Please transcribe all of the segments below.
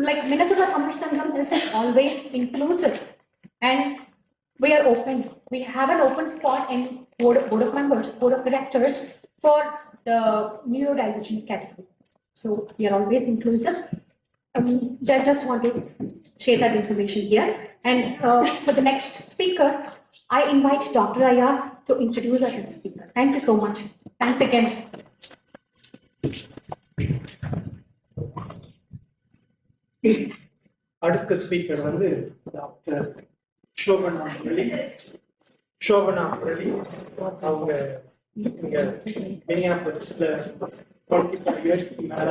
like Minnesota Tamil Sangam is always inclusive, and we are open. We have an open spot in board of members, board of directors for the neurodivergent category. So we are always inclusive. Just want to share that information here. And for the next speaker, I invite Dr. Aya to introduce our next speaker. Thank you so much. Thanks again. அடுத்த speaker வந்து doctor Shobana Murali. Shobana Murali அவங்க இங்க மினியாபோலிஸ்ல 25 இயர்ஸ்க்கு மேல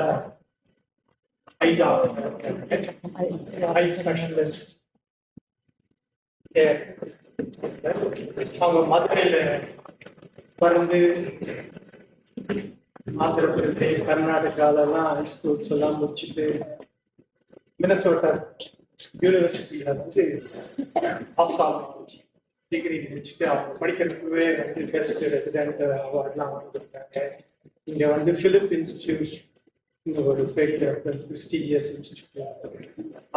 ஐ specialist. அவங்க மதுரையில பிறந்து Andhra Pradesh கர்நாடகாலெல்லாம் high schools எல்லாம் முடிச்சுட்டு மினசோட்டா யூனிவர்சிட்டியில வந்து ஆப்தால்மாலஜி டிகிரி முடிச்சுட்டு அவங்க படிக்கிறதுக்குவே வந்து பெஸ்ட் ரெசிடென்ட் அவார்ட்லாம் வாங்கியிருக்காங்க. இங்க வந்து பிலிப் இன்ஸ்டிடியூட் இந்த ஒரு பெரிய ப்ரெஸ்டீஜியஸ் இன்ஸ்டிடியூட்,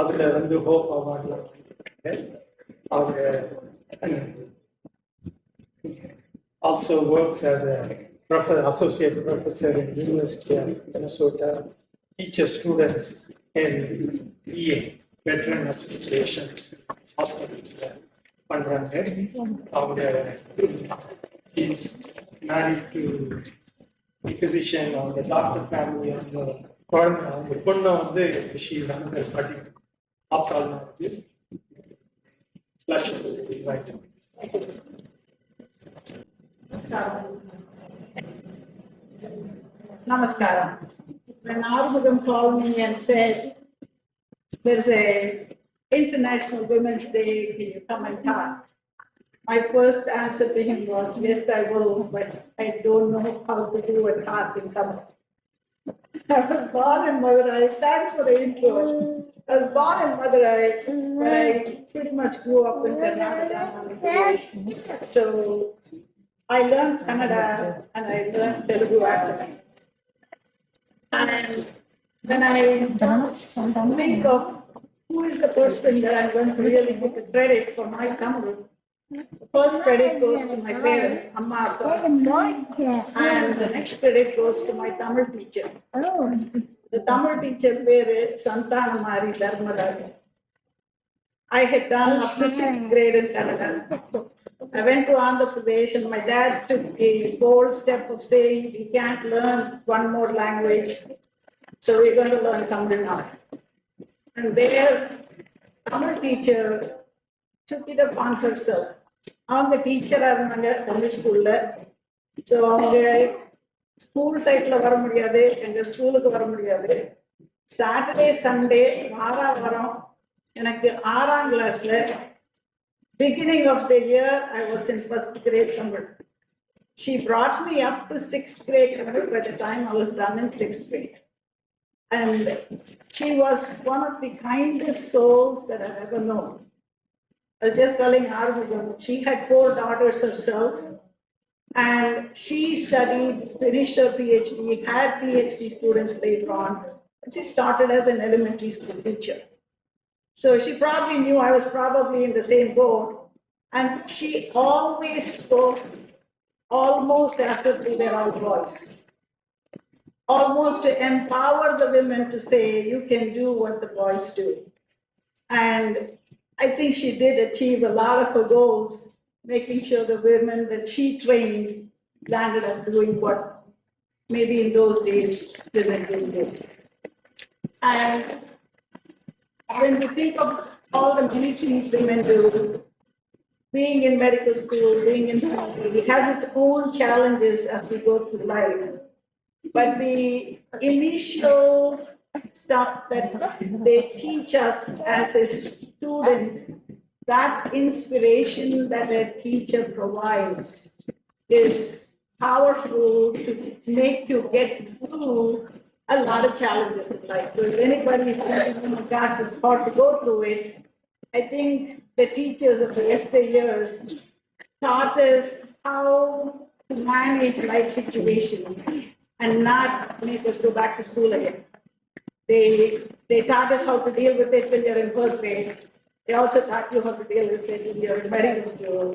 அதுல வந்து ஹோப் அவார்ட்லாம் வாங்கியிருக்காங்க. அவங்க also works as a associate professor in University of Minnesota, teaches students in VA, Veteran Associations, hospitals. He's married to a physician on the doctor family, and she is another party ophthalmologist. Pleasure to invite him. Namaskaram. When Armugam called me and said, there's a International Women's Day, can you come and talk? My first answer to him was, yes, I will, but I don't know how to do a talk in Tamil. I was born in Madurai. Thanks for the intro. I was born in Madurai, but I pretty much grew up in Karnataka. So I learned Kannada and I learned Telugu after that. And when I think of who is the person that I'm going to really give the credit for my Tamil, the first credit goes to my parents, Amma Appa, and the next credit goes to my Tamil teacher. The Tamil teacher is Santanamari Dharmadari. I had done up to 6th grade in Kannada. I went to Andhra Pradesh and my dad took a bold step of saying, we can't learn one more language, so we're going to learn Tamil now. And their Tamil teacher took it upon herself. I'm the teacher of Tamil school. So school title வர முடியாது, எங்க ஸ்கூலுக்கு வர முடியாது. Saturday Sunday வாரம் எனக்கு 6ஆம் கிளாஸ்ல beginning of the year, I was in 1st grade Tamil. She brought me up to 6th grade Tamil by the time I was done in 6th grade. And she was one of the kindest souls that I've ever known. I was just telling Arvind, she had 4 daughters herself, and she studied, finished her PhD, had PhD students later on, and she started as an elementary school teacher. So she probably knew I was probably in the same boat, and she always spoke almost as if they were our voice, almost to empower the women to say, you can do what the boys do. And I think she did achieve a lot of her goals, making sure the women that she trained landed up doing what maybe in those days women didn't do. And when you think of all the many things women do, being in medical school, being in family, it has its own challenges as we go through life. But the initial stuff that they teach us as a student, that inspiration that a teacher provides is powerful to make you get through a lot of challenges in life. So if anybody is thinking, oh my gosh, it's hard to go through it, I think the teachers of the yesteryears taught us how to manage life situations and not make us go back to school again. They They taught us how to deal with it when you're in first grade. They also taught you how to deal with it when you're in medical school.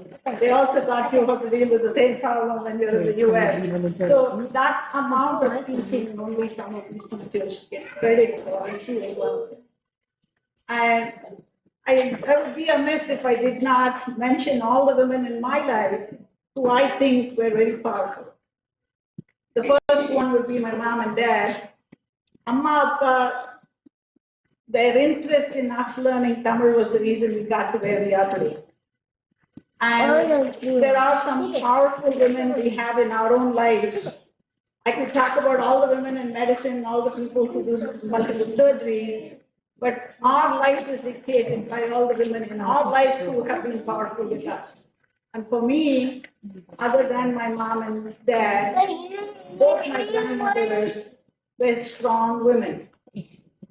They also taught you how to deal with the same problem when you're in the US. So that amount of teaching, only some of these teachers get credit for, and she as well. And I would be amiss if I did not mention all the women in my life who I think were very powerful. The first one would be my mom and dad. Amma, Appa, their interest in us learning Tamil was the reason we got to where we are today. And there are some powerful women we have in our own lives. I could talk about all the women in medicine, all the people who do multiple surgeries, but our life is dictated by all the women in our lives who have been powerful with us. And for me, other than my mom and dad, both my grandmothers were strong women.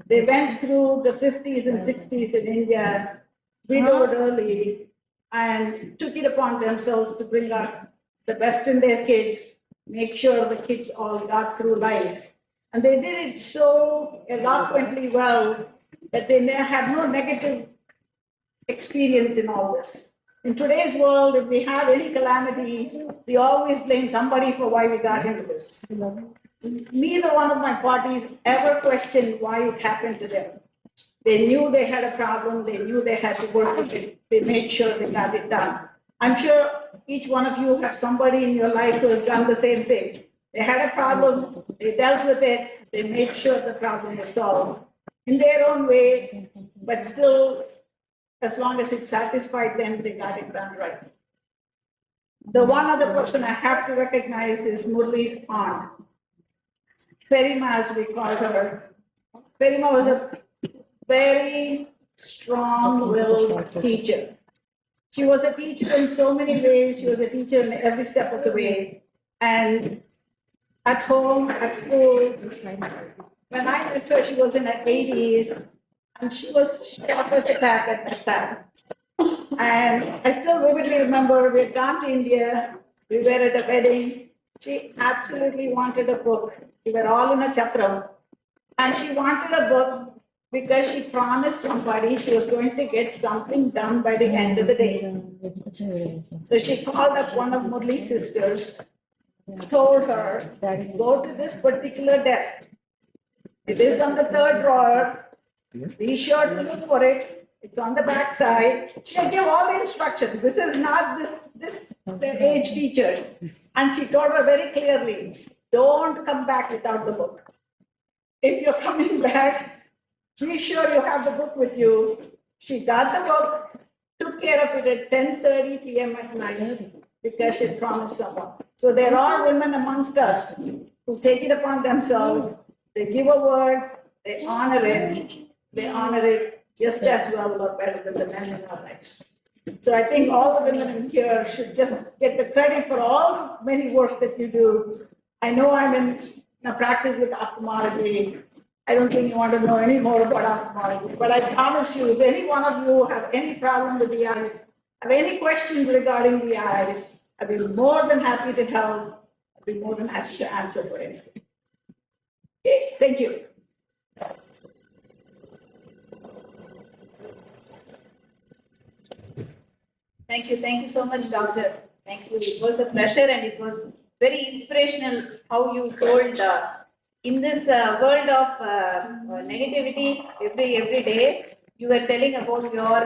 They went through the 50s and 60s in India, widowed early, and took it upon themselves to bring up the best in their kids, make sure the kids all got through life. And they did it so eloquently well that they had no negative experience in all this. In today's world, if we have any calamity, we always blame somebody for why we got into this. Neither one of my parties ever questioned why it happened to them. They knew they had a problem, they knew they had to work with it, they made sure they got it done. I'm sure each one of you have somebody in your life who has done the same thing. They had a problem, they dealt with it, they made sure the problem was solved in their own way, but still, as long as it satisfied them, they got it done right. The one other person I have to recognize is Murali's aunt. Perima, as we call her. Perima was a very strong-willed teacher. She was a teacher in so many ways. She was a teacher in every step of the way. And at home, at school, when I met her, she was in her 80s, and she was sharp as a tack at that time. And I still vividly remember we had gone to India, we were at a wedding. She absolutely wanted a book. We were all in a chapram. And she wanted a book because she promised somebody she was going to get something done by the end of the day. So she called up one of Murali's sisters, told her, go to this particular desk. It is on the third drawer. Be sure to look for it. It's on the back side. She'll give all the instructions. This is not the age teachers. And she told her very clearly, don't come back without the book. If you're coming back, be sure you have the book with you. She got the book, took care of it at 10:30 p.m. at night because she promised someone. So there are women amongst us who take it upon themselves. They give a word, they honor it. They honor it just as well or better than the men in our lives. So I think all the women in here should just get the credit for all the many work that you do. I know I'm in a practice with ophthalmology. I don't think you want to know any more about ophthalmology, but I promise you, if any one of you have any problem with the eyes, have any questions regarding the eyes, I'd be more than happy to help. I'd be more than happy to answer for anything. Okay, thank you. Thank you so much, Doctor. Thank you. It was a pleasure and it was very inspirational how you told in this world of negativity every day. You were telling about your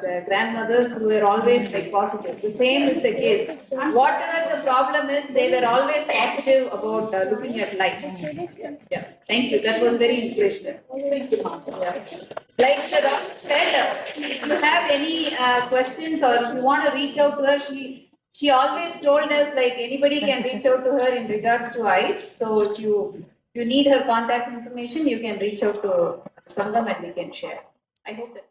the grandmothers who were always like positive. The same is the case. Whatever the problem is, they were always positive about looking at life. Yeah, thank you. That was very inspirational. Thank you, Mom. Yeah. Like the doctor said, if you have any questions or if you want to reach out to her, she always told us like anybody can reach out to her in regards to eyes. So if you need her contact information, you can reach out to Sangam and we can share. I hope that.